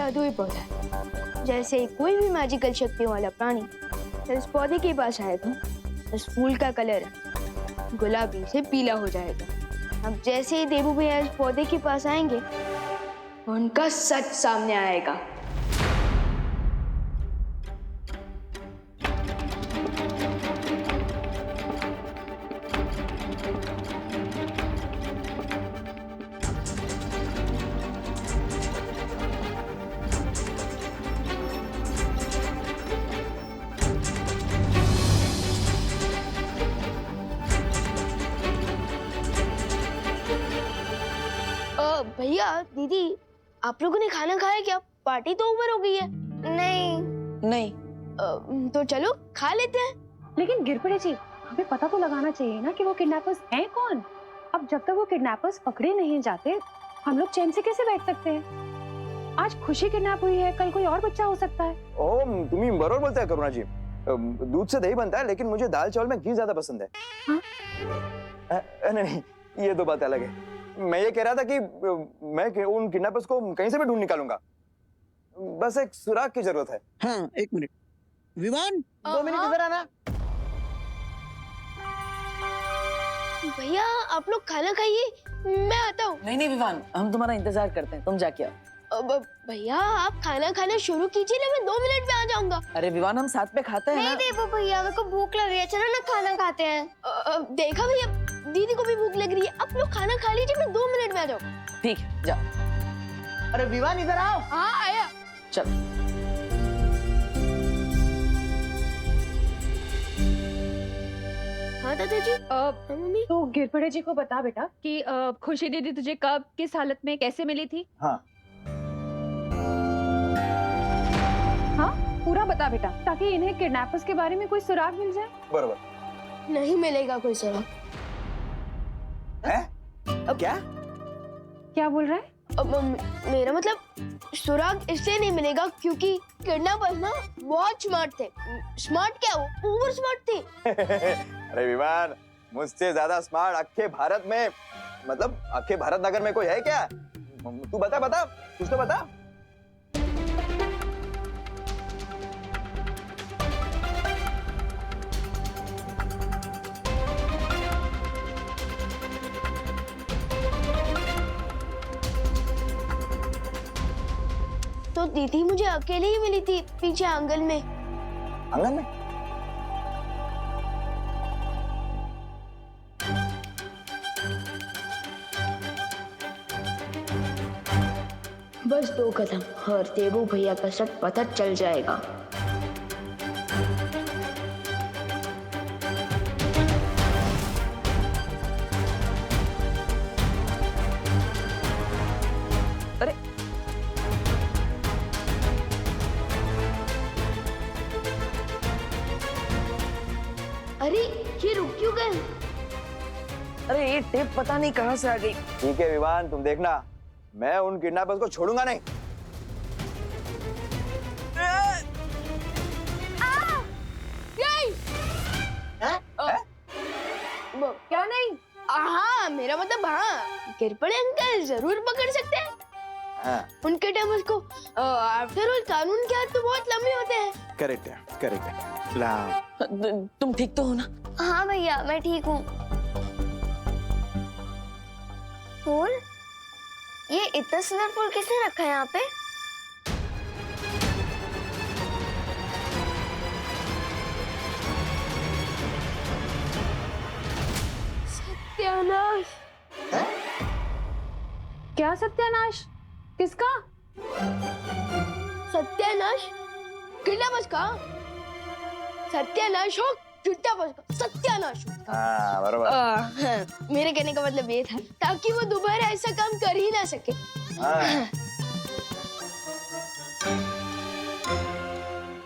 जादुई पौधा है। जैसे कोई भी मैजिकल शक्तियों वाला प्राणी इस पौधे के पास आएगा, इस फूल का कलर गुलाबी से पीला हो जाएगा। अब जैसे ही देबू भैया इस पौधे के पास आएंगे, उनका सच सामने आएगा। भैया दीदी, आप लोगों ने खाना खाया क्या? पार्टी तो ओवर हो गई है। नहीं। तो चलो खा लेते हैं। लेकिन गिरपड़े जी, हमें पता तो लगाना चाहिए ना कि वो किडनैपर्स हैं कौन। अब जब तक वो किडनैपर्स पकड़े नहीं जाते, हम लोग चैन से कैसे बैठ सकते हैं? आज खुशी किडनैप हुई है, कल कोई और बच्चा हो सकता है। ओह, तुम्ही बरोबर बोलते हैं करुणा जी। दूध से दही बनता है, लेकिन मुझे दाल चावल में घी ज्यादा पसंद है। हाँ? नहीं, ये दो बात अलग है। मैं ये कह रहा था कि मैं उन किडनैपर्स को कहीं से भी ढूंढ निकालूंगा। बस एक सुराग की जरूरत है। हाँ, एक मिनट। विवान, 2 मिनट इधर आना। भैया आप लोग खाना खाइए, मैं आता हूँ। नहीं विवान, हम तुम्हारा इंतजार करते हैं, तुम जाके आओ। भैया आप खाना खाना शुरू कीजिए ना, मैं 2 मिनट में आ जाऊंगा। अरे विवान, हम साथ में खाते हैं ना। नहीं देबू भैया, मेरे को भूख लग रही है, चलो ना खाना खाते हैं। देखा भैया, दीदी को भी भूख लग रही है। आप लोग खाना खा लीजिए, मैं 2 मिनट में आ जाऊँ। ठीक है, जाओ। अरे विवान इधर आओ। हाँ आया। चल। हाँ दादा जी। मम्मी। तो गिरपड़े जी को बता बेटा कि खुशी दीदी तुझे कब, किस हालत में, कैसे मिली थी। हाँ पूरा बता बेटा, ताकि इन्हें किडनैपर्स के बारे में कोई सुराग मिल जाए। बरोबर। नहीं मिलेगा कोई सुराग। है? क्या? क्या बोल रहा है? मेरा मतलब सुराग इसलिए नहीं मिलेगा क्योंकि किडनैपर्स ना बहुत स्मार्ट थे। स्मार्ट क्या, वो ओवर स्मार्ट थे। अरे विवान, मुझसे ज्यादा स्मार्ट अख्खे भारत में, मतलब अख्खे भारत नगर में कोई है क्या? तू बता कुछ तो बता। तो दीदी मुझे अकेले ही मिली थी पीछे आंगन में। आंगन में? बस 2 कदम और देबू भैया का सच पता चल जाएगा। अरे अरे ये रुक क्यों गए? अरे ये टेप पता नहीं कहाँ से आ गई। ठीक है विवान, तुम देखना, मैं उन किडनैपर्स को छोड़ूंगा नहीं। क्या नहीं? हाँ मेरा मतलब हाँ, गिरपड़े अंकल जरूर पकड़ सकते हैं। हाँ। उनके टाइम उसको आफ्टर ऑल कानून के हाथ तो बहुत लंबे होते हैं। करेक्ट है। ला। तुम ठीक तो हो ना? हाँ भैया मैं ठीक हूँ। फूल? ये इतना सुंदर फूल किसने रखा है यहाँ पे? सत्यानाश। क्या सत्यानाश? किसका? सत्यानाश? किडनैपर्स का? सत्यानाश हो किडनैपर्स का, सत्यानाश हो। हाँ बरोबर। हाँ, मेरे कहने का मतलब ये था ताकि वो दोबारा ऐसा काम कर ही ना सके। हाँ।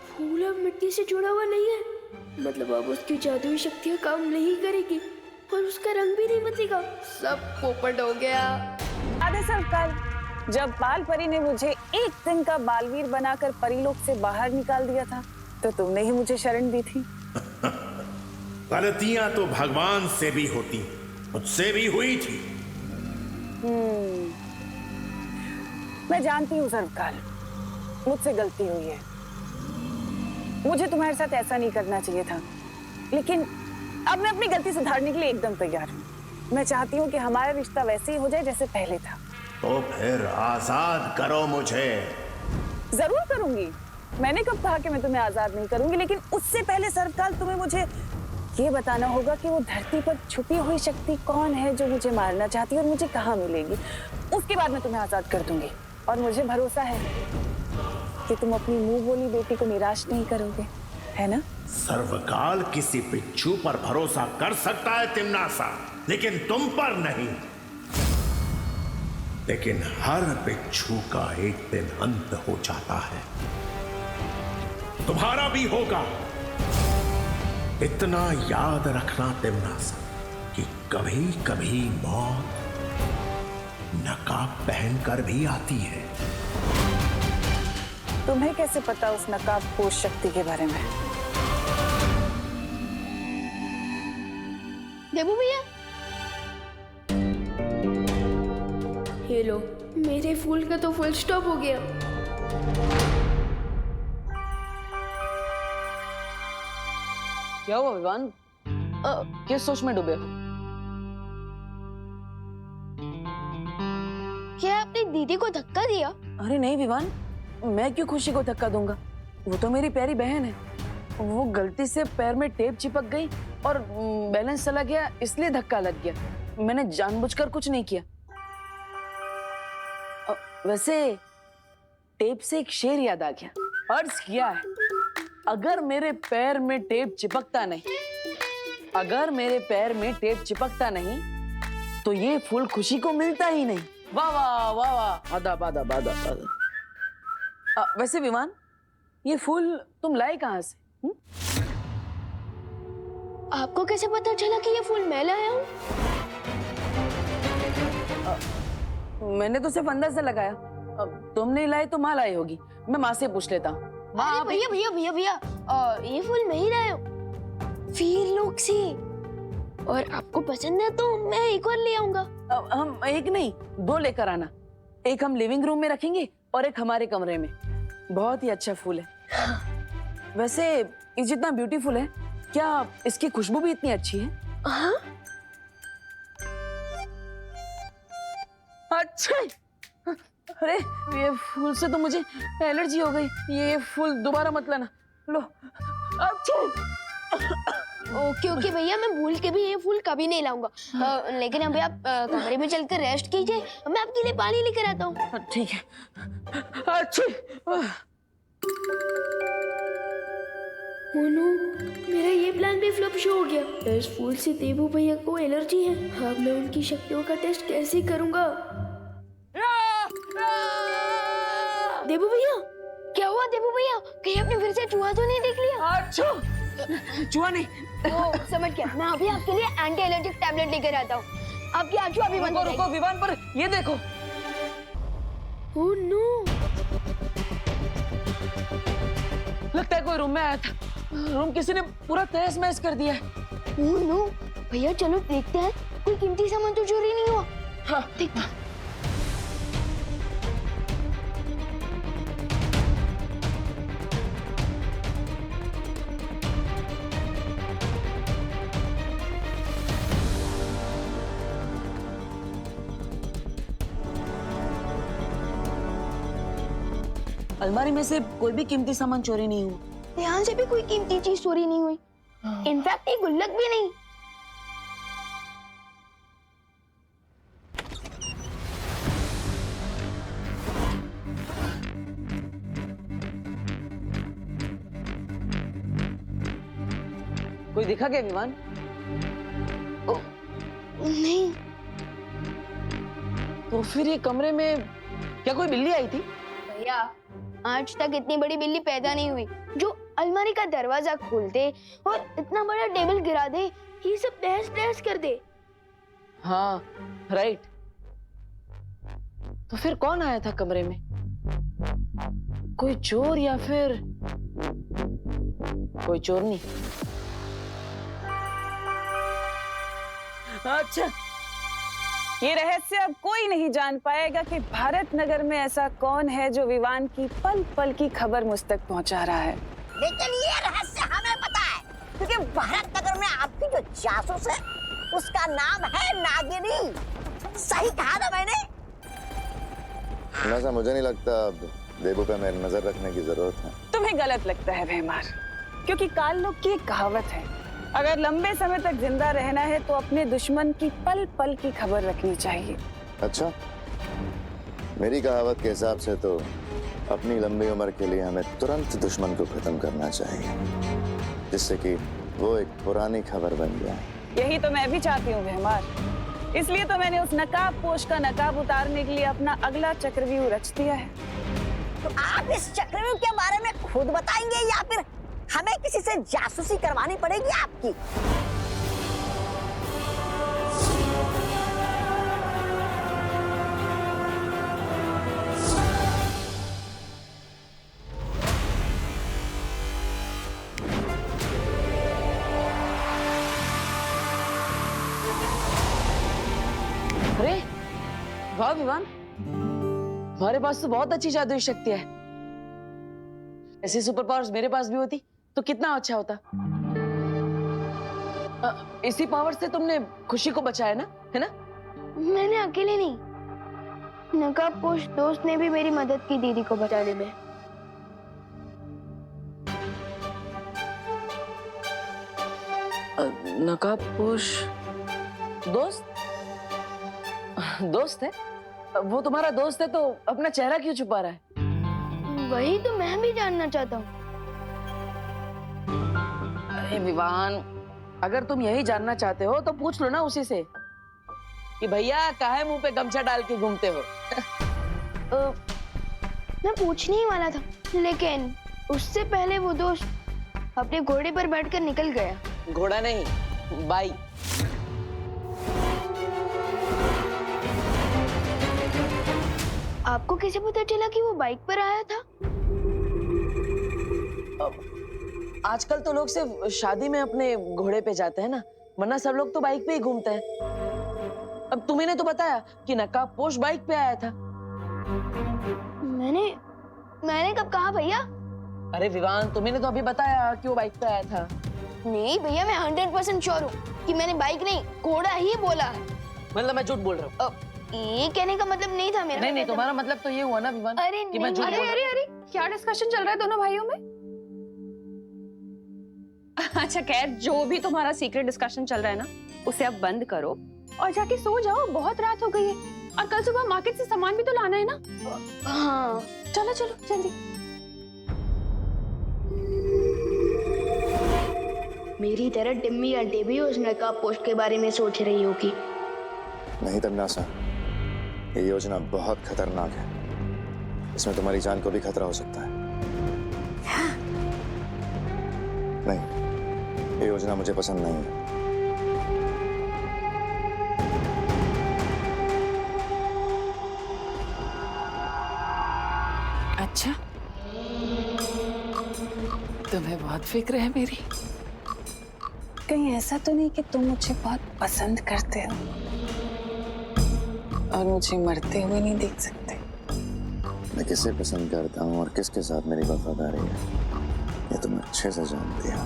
फूल अब मिट्टी से जुड़ा हुआ नहीं है, मतलब अब उसकी जादुई शक्तियाँ काम नहीं करेगी और उसका रंग भी नहीं बदलेगा। सब पोपट हो गया। आधे साल कल जब बाल परी ने मुझे एक दिन का बालवीर बनाकर परीलोक से बाहर निकाल दिया था, तो तुमने ही मुझे शरण दी थी। गलतियां तो भगवान से भी होती, मुझसे भी हुई थी। मैं जानती हूँ सर्वकाल, मुझसे गलती हुई है। मुझे तुम्हारे साथ ऐसा नहीं करना चाहिए था, लेकिन अब मैं अपनी गलती सुधारने के लिए एकदम तैयार हूँ। मैं चाहती हूँ कि हमारा रिश्ता वैसे ही हो जाए जैसे पहले था। तो फिर आजाद करो मुझे। जरूर करूंगी। मैंने कब कहा कि मैं तुम्हें आजाद नहीं करूंगी, लेकिन उससे पहले सरकार तुम्हें मुझे ये बताना होगा कि वो धरती पर छुपी हुई शक्ति कौन है जो मुझे मारना चाहती है और मुझे कहाँ मिलेगी। उसके बाद मैं तुम्हें आजाद कर दूंगी। और मुझे भरोसा है कि तुम अपनी मुंह बोली बेटी को निराश नहीं करोगे, है ना? सर्वकाल किसी बिच्छू पर भरोसा कर सकता है तिमनासा, लेकिन तुम पर नहीं। लेकिन हर बिच्छू का एक दिन अंत हो जाता है, तुम्हारा भी होगा। इतना याद रखना तिमनासा कि कभी कभी मौत नकाब पहनकर भी आती है। तुम्हें कैसे पता उस नकाब पोष शक्ति के बारे में? देबू भैया, ये लो, मेरे फूल का तो फुल स्टॉप हो गया। क्या हुआ विवान? किस सोच में डूबे हो? क्या आपने दीदी को धक्का दिया? अरे नहीं विवान, मैं क्यों खुशी को धक्का दूंगा? वो तो मेरी प्यारी बहन है। वो गलती से पैर में टेप चिपक गई और बैलेंस चला गया, इसलिए धक्का लग गया। मैंने जानबूझकर कुछ नहीं किया। वैसे टेप से एक शेर याद आ गया। अर्ज किया है, अगर मेरे पैर में टेप चिपकता नहीं, अगर मेरे पैर में टेप चिपकता नहीं तो ये फूल खुशी को मिलता ही नहीं। वाह वाह वाह वाह, आदाब आदाब आदाब आदाब। वैसे विमान, ये फूल तुम लाए कहाँ से? आपको कैसे पता चला कि ये फूल मैं लाया हूँ? मैंने तो सिर्फ अंदर से लगाया। तुम नहीं लाई तो माँ लाई होगी। मैं माँ से पूछ लेता हूँ। अरे भैया भैया भैया भैया, ये फूल मैं ही लाया हूँ, वीर लोग से। और आपको पसंद है तो मैं एक और ले आऊंगा। हम एक नहीं, दो लेकर आना। एक हम लिविंग रूम में रखेंगे और एक हमारे कमरे में। बहुत ही अच्छा फूल है। वैसे ये जितना ब्यूटीफुल है, क्या इसकी खुशबू भी इतनी अच्छी है? हाँ? अच्छा, अरे ये फूल से तो मुझे एलर्जी हो गई। ये फूल दोबारा मत लाना। लो। अच्छा। ओके ओके भैया, मैं भूल के भी ये फूल कभी नहीं लाऊंगा। लेकिन अभी आप कमरे में चलकर रेस्ट कीजिए, मैं आपके लिए पानी लेकर आता हूँ। ठीक है। अच्छा। मोनू, मेरा ये प्लान भी फ्लॉप शो हो गया। इस फूल से देबू भैया को एलर्जी है। अब मैं उनकी शक्तियों का टेस्ट कैसे करूंगा? देबू भैया, क्या हुआ देबू भैया? कहीं आपने फिर से चूहा तो नहीं देख लिया? अच्छा, चूहा नहीं। ओ, समझ गया। मैं अभी आपके लिए एंटी एलर्जिक टैबलेट लेकर आता हूँ। आपकी आंखें अभी बंद हो जाएगी। रुको विमान, पर ये देखो। ओह नो, लगता है कोई रूम में आया था। रूम किसी ने पूरा तहस महस कर दिया है। ओह नो, भैया चलो देखते हैं, कोई कीमती सामान तो चोरी नहीं हुआ। हाँ, देखते हैं। अलमारी में से कोई भी कीमती सामान चोरी नहीं हुआ। ध्यान से भी कोई कीमती चीज चोरी नहीं हुई। इनफैक्ट एक गुल्लक भी नहीं। कोई दिखा क्या विमान? नहीं। तो फिर ये कमरे में क्या कोई बिल्ली आई थी? भैया, आज तक इतनी बड़ी बिल्ली पैदा नहीं हुई जो अलमारी का दरवाजा खोल दे और इतना बड़ा टेबल गिरा दे, ये सब तहस नहस कर दे। हाँ, राइट। तो फिर कौन आया था कमरे में? कोई चोर या फिर कोई चोरनी? अच्छा, ये रहस्य अब कोई नहीं जान पाएगा कि भारत नगर में ऐसा कौन है जो विवान की पल पल की खबर मुझ तक पहुंचा रहा है। लेकिन ये रहस्य हमें पता है, क्योंकि भारत नगर में आपकी जो जासूस है उसका नाम है नागिनी। सही कहा ना मैंने? ऐसा मुझे नहीं लगता अब देबू पे मेरी नजर रखने की जरूरत है। तुम्हें गलत लगता है भैमार, क्योंकि काल लोग की एक कहावत है, अगर लंबे समय तक जिंदा रहना है तो अपने दुश्मन की पल पल की खबर रखनी चाहिए। अच्छा, मेरी कहावत के हिसाब से तो अपनी लंबी उम्र के लिए हमें तुरंत दुश्मन को खत्म करना चाहिए, जिससे कि वो एक पुरानी खबर बन जाए। यही तो मैं भी चाहती हूँ भैमार, इसलिए तो मैंने उस नकाबपोश का नकाब उतारने के लिए अपना अगला चक्रव्यूह रच दिया है। तो आप इस चक्रव्यूह के बारे में खुद बताएंगे या फिर हमें किसी से जासूसी करवानी पड़ेगी आपकी? अरे वाह विवान, हमारे पास तो बहुत अच्छी जादुई शक्ति है। ऐसी सुपर पावर्स मेरे पास भी होती तो कितना अच्छा होता। इसी पावर से तुमने खुशी को बचाया ना, है ना? मैंने अकेले नहीं, नकाबपोश दोस्त ने भी मेरी मदद की दीदी को बचाने में। नकाबपोश दोस्त? दोस्त है? वो तुम्हारा दोस्त है तो अपना चेहरा क्यों छुपा रहा है? वही तो मैं भी जानना चाहता हूँ। अरे विवान, अगर तुम यही जानना चाहते हो तो पूछ लो ना उसी से कि भैया काहे मुंह पे गमछा डाल के घूमते हो। मैं पूछने ही वाला था, लेकिन उससे पहले वो दोस्त अपने घोड़े पर बैठकर निकल गया। घोड़ा नहीं, बाई। आपको कैसे पता चला कि वो बाइक पर आया था? आजकल तो लोग सिर्फ शादी में अपने घोड़े पे जाते हैं ना, वरना सब लोग तो बाइक पे ही घूमते हैं। अब तुम्ही ने तो बताया कि नकाबपोश बाइक पे आया था। मैंने कब कहा भैया? अरे विवान, तुम्ही ने तो अभी बताया कि वो बाइक पे आया था। नहीं भैया, मैं 100% श्योर हूँ कि मैंने बाइक नहीं घोड़ा ही बोला है। मतलब मैं झूठ बोल रहा हूँ? ये कहने का मतलब नहीं था मेरा। नहीं, तुम्हारा मतलब तो ये हुआ ना विवान कि मैं झूठ बोल रहा हूँ। अरे क्या डिस्कशन चल रहा है दोनों भाइयों में? अच्छा खैर, जो भी तुम्हारा सीक्रेट डिस्कशन चल रहा है ना, उसे अब बंद करो और जाके सो जाओ, बहुत रात हो गई है और कल सुबह मार्केट से सामान भी तो लाना है ना। हाँ चलो चलो जल्दी। मेरी तरह टिम्मी आंटी भी उस नकाबपोश के बारे में सोच रही होगी। नहीं तमन्ना, ये योजना बहुत खतरनाक है। इसमें तुम्हारी जान को भी खतरा हो सकता है। नहीं, ये योजना मुझे पसंद नहीं है। अच्छा, तुम्हें बहुत फिक्र है मेरी। कहीं ऐसा तो नहीं कि तुम मुझे बहुत पसंद करते हो और मुझे मरते हुए नहीं देख सकते? मैं किसे पसंद करता हूँ और किसके साथ मेरी वफादारी है, ये तुम अच्छे से जानती हो।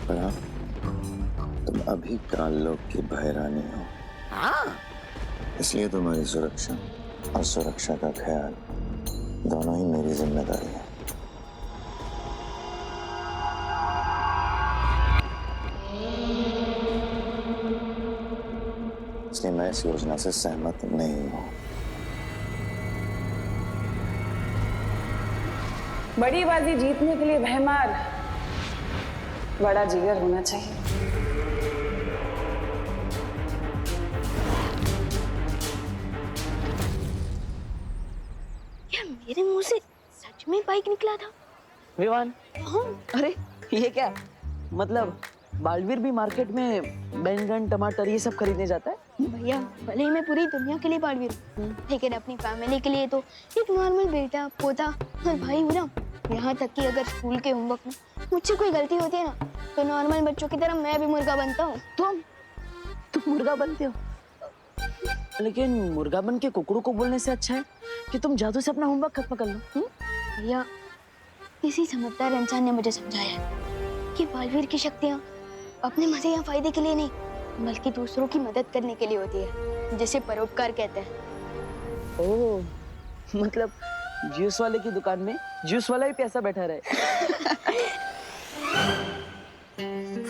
पर हाँ, तुम अभी काल लोग की भयरानी हो। हाँ, इसलिए तुम्हारी सुरक्षा और सुरक्षा का ख्याल दोनों ही मेरी जिम्मेदारी है। इसलिए मैं इस योजना से सहमत नहीं हूँ। बड़ी बाजी जीतने के लिए भैमार बड़ा जिगर होना चाहिए। क्या मेरे मुंह से सच में बाइक निकला था? विवान, अरे ये क्या मतलब, बालवीर भी मार्केट में बैंगन टमाटर ये सब खरीदने जाता है? भैया, भले ही मैं पूरी दुनिया के लिए बालवीर हूँ, लेकिन अपनी फैमिली के लिए तो एक नॉर्मल बेटा, पोता और भाई हूँ ना। यहाँ तक कि अगर स्कूल के होमवर्क में मुझसे कोई गलती होती है ना, तो नॉर्मल बच्चों की तरह मैं भी मुर्गा बनता हूँ। तुम तुम मुर्गा बनते हो, लेकिन मुर्गा बन के कुकड़ू को बोलने से अच्छा है कि तुम जादू से अपना होमवर्क खत्म कर लो। भैया किसी समझदार इंसान ने मुझे समझाया है कि बालवीर की शक्तियाँ अपने मजे या फायदे के लिए नहीं बल्कि दूसरों की मदद करने के लिए होती है, जिसे परोपकार कहते हैं। ओह, मतलब जूस वाले की दुकान में जूस वाला ही पैसा बैठा रहे।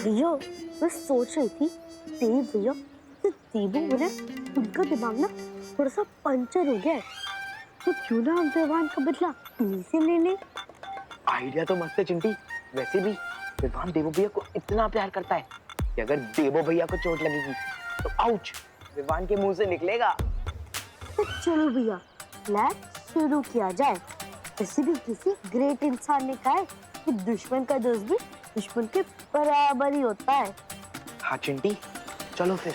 भैया मैं सोच रही थी देव भैया तो देवू बोले उनका दिमाग ना थोड़ा सा पंचर हो गया है, तो क्यों ना हम विवान का बदला इन्हीं से ले लें। आइडिया तो मस्त है चिंटी। वैसे भी विवान देवो भैया को इतना प्यार करता है कि अगर देवो भैया को चोट लगेगी तो आउच विवान के मुंह से निकलेगा। तो चलो भैया प्लान शुरू किया जाए। वैसे भी किसी ग्रेट इंसान ने कहा है कि दुश्मन का दोस्त भी दुश्मन के बराबर ही होता है। हाँ चिंटी चलो फिर।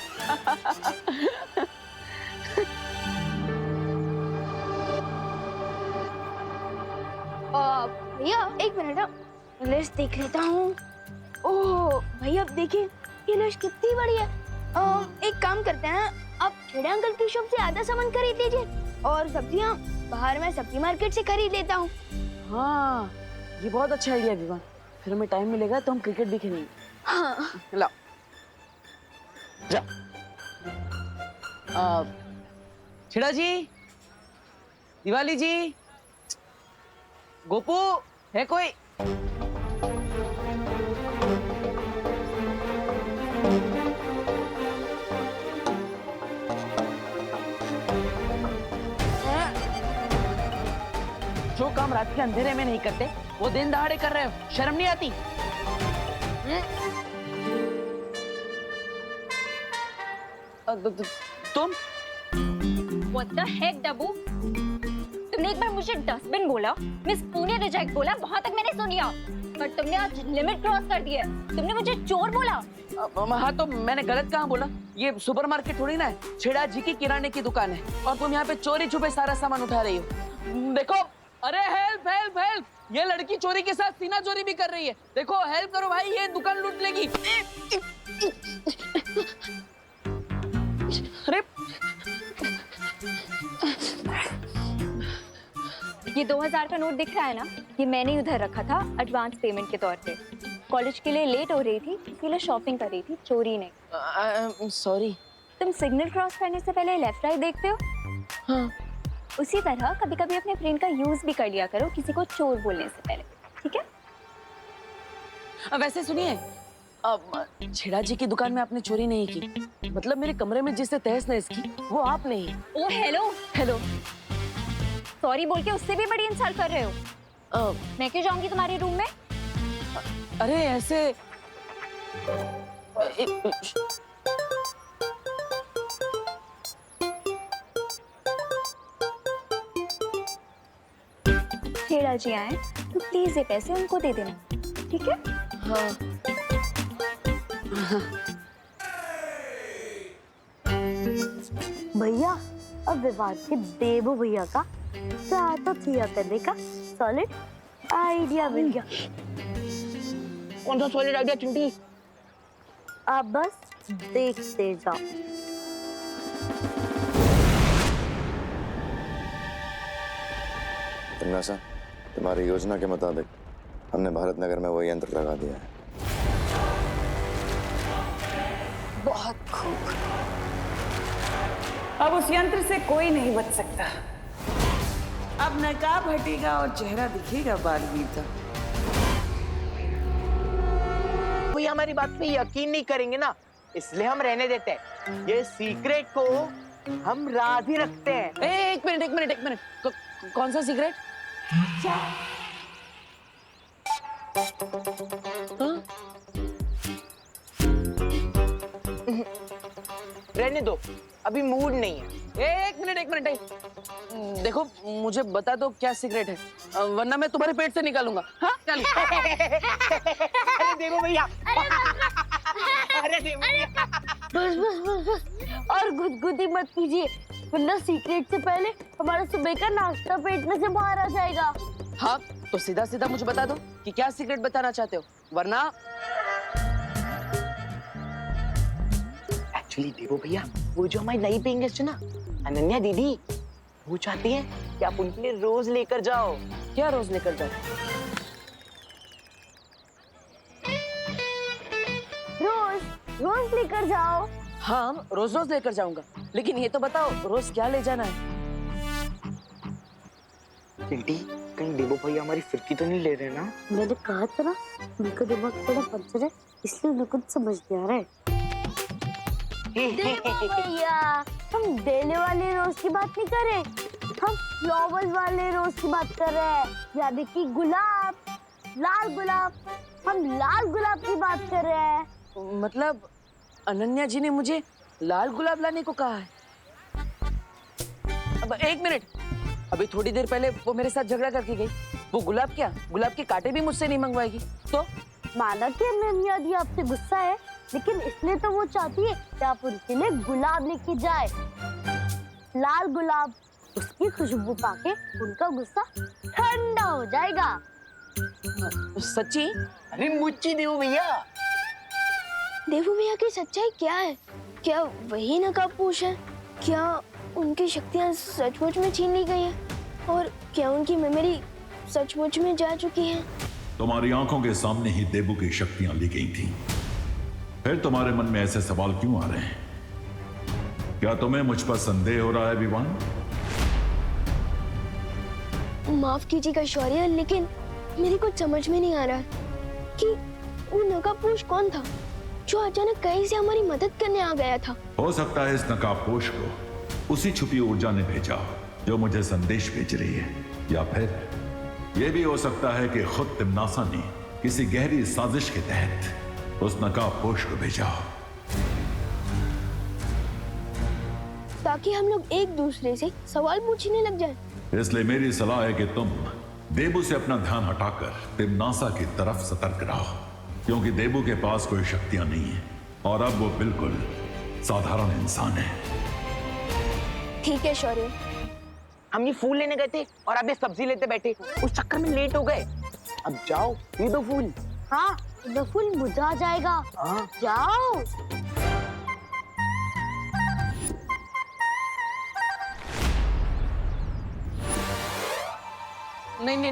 भैया एक मिनट लिस्ट देख लेता हूँ। ओह भैया अब देखिए ये लिस्ट कितनी बड़ी है। एक काम करते हैं, आप खेड़े अंकल की शॉप से आधा सामान खरीद लीजिए और सब्जियाँ बाहर मैं सब्जी मार्केट से खरीद लेता हूँ। हाँ, ये बहुत अच्छा आइडिया विवान। फिर हमें टाइम मिलेगा तो हम क्रिकेट भी खेलेंगे। हाँ लाओ जा। छिड़ा जी, दिवाली जी, गोपू है कोई? जो काम रात के अंधेरे में नहीं करते वो दिन दहाड़े कर रहे हो, शर्म नहीं आती? तुम What the heck, डब्बू? तुमने एक बार मुझे डस्टबिन बोला, मिस पुणे रिजेक्ट बोला, वहाँ तक मैंने सुन लिया, पर तुमने आज लिमिट क्रॉस कर दी है। तुमने मुझे चोर बोला। हाँ तो मैंने गलत कहाँ बोला? ये सुपरमार्केट थोड़ी ना है, छेड़ा जी की किराने की दुकान है और तुम यहाँ पे चोरी छुपे सारा सामान उठा रही हो। देखो, अरे हेल्प हेल्प हेल्प, ये लड़की चोरी के साथ सीना चोरी भी कर रही है। देखो हेल्प करो भाई, ये दुकान लूट लेगी। अरे ये 2000 का नोट दिख रहा है ना, ये मैंने उधर रखा था एडवांस पेमेंट के तौर पे। कॉलेज के लिए लेट हो रही थी इसीलिए शॉपिंग कर रही थी, चोरी नहीं। सॉरी। तुम सिग्नल क्रॉस करने से पहले लेफ्ट राइट देखते हो? हाँ। उसी तरह कभी कभी अपने ब्रेन का यूज भी कर लिया करो किसी को चोर बोलने से पहले, ठीक है? वैसे सुनिए, छेड़ा जी की दुकान में आपने चोरी नहीं की, मतलब मेरे कमरे में जिससे तहस नहस की वो आप नहीं। ओ हेलो हेलो, सॉरी बोल के उससे भी बड़ी इंसल्ट कर रहे हो। मैं क्यों जाऊंगी तुम्हारे रूम में? अरे ऐसे छेड़ा जी आए तो प्लीज ये पैसे उनको दे देना, ठीक है? हाँ। भैया अब विवाद के देवू भैया का तो किया करने का सॉलिड आइडिया मिल गया। कौन सा सॉलिड आइडिया चिंटी? आप बस देखते जाओ। तमन्ना, तुम्हारी योजना के मुताबिक हमने भारत नगर में वो यंत्र लगा दिया है। बहुत खूब। अब उस यंत्र से कोई नहीं बच सकता। अब नकाब हटेगा और चेहरा दिखेगा बालवीर का। कोई हमारी बात पे यकीन नहीं करेंगे ना, इसलिए हम रहने देते हैं। ये सीक्रेट को हम राज ही रखते हैं। एक मिनट, कौन सा सीक्रेट? रहने दो, अभी मूड नहीं है। एक मिनट, देखो मुझे बता दो क्या सीक्रेट है, वरना मैं तुम्हारे पेट से निकालूंगा। हाँ चल। अरे देवो भैया, अरे देवो भैया, बस और गुदगुदी मत कीजिए, वरना सीक्रेट से पहले हमारा सुबह का नाश्ता पेट में से बाहर आ जाएगा। हाँ तो सीधा सीधा मुझे बता दो कि क्या सीक्रेट बताना चाहते हो, वरना एक्चुअली देवो भैया, वो जो हमारी नई पेइंग गेस्ट है ना, अनन्या दीदी, वो चाहती है कि आप उनके लिए रोज लेकर जाओ। क्या रोज लेकर जाओ? रोज लेकर जाओ। हाँ, रोज रोज लेकर जाऊंगा, लेकिन ये तो बताओ रोज क्या ले जाना है? चिंटी, कहीं देवो भैया हमारी फिरकी तो नहीं ले रहे ना? मैंने कहा था ना, उनका दिमाग थोड़ा पंचर है, इसलिए उन्हें कुछ समझ नहीं आ रहा है। भैया, हम देने वाले रोज की बात नहीं कर रहे, हम फ्लावर्स वाले रोज की बात कर रहे हैं, यानी कि गुलाब, लाल गुलाब। हम लाल गुलाब की बात कर रहे हैं। मतलब अनन्या जी ने मुझे लाल गुलाब लाने को कहा है? अब एक मिनट, अभी थोड़ी देर पहले वो मेरे साथ झगड़ा करके गई। वो गुलाब क्या, गुलाब के कांटे भी मुझसे नहीं मंगवाएगी। तो माना कि अनन्या दी आपसे गुस्सा है, लेकिन इसलिए तो वो चाहती है कि आप उनके लिए गुलाब लेके जाए, लाल गुलाब। उसकी खुशबू पाके उनका गुस्सा ठंडा हो जाएगा। सच्ची? अरे मुच्ची देवो भैया। देवू भैया की सच्चाई क्या है? क्या वही नकाबपोश है? क्या उनकी शक्तियाँ सचमुच में छीन ली गई हैं? और क्या उनकी मेमोरी सचमुच में जा चुकी है? तुम्हारी आंखों के सामने ही देवू की शक्तियां ली गई थीं। फिर तुम्हारे मन में ऐसे सवाल क्यों आ रहे हैं? क्या तुम्हें मुझ पर संदेह हो रहा है विवान? माफ कीजिएगा शौर्य, लेकिन मेरी कुछ समझ में नहीं आ रहा कि वो नकाबपोश कौन था जो अचानक कहीं से हमारी मदद करने आ गया था। हो सकता है इस नकाबपोश को उसी छुपी ऊर्जा ने भेजा जो मुझे संदेश भेज रही है, या फिर यह भी हो सकता है कि खुद तिम्नासा ने किसी गहरी साजिश के तहत उस नकाबपोश को भेजा, ताकि हम लोग एक दूसरे से सवाल पूछने लग जाएं। इसलिए मेरी सलाह है कि तुम देबू से अपना ध्यान हटाकर तिम्नासा की तरफ सतर्क रहो, क्योंकि देबू के पास कोई शक्तियां नहीं है और अब वो बिल्कुल साधारण इंसान है। ठीक है शौर्य। हम ये फूल लेने गए थे और अब ये सब्जी लेते बैठे, उस चक्कर में लेट हो गए। अब जाओ दे दो फूल। हाँ, तो फूल मुरझा जाएगा। हाँ। जाओ। नहीं नहीं नहीं,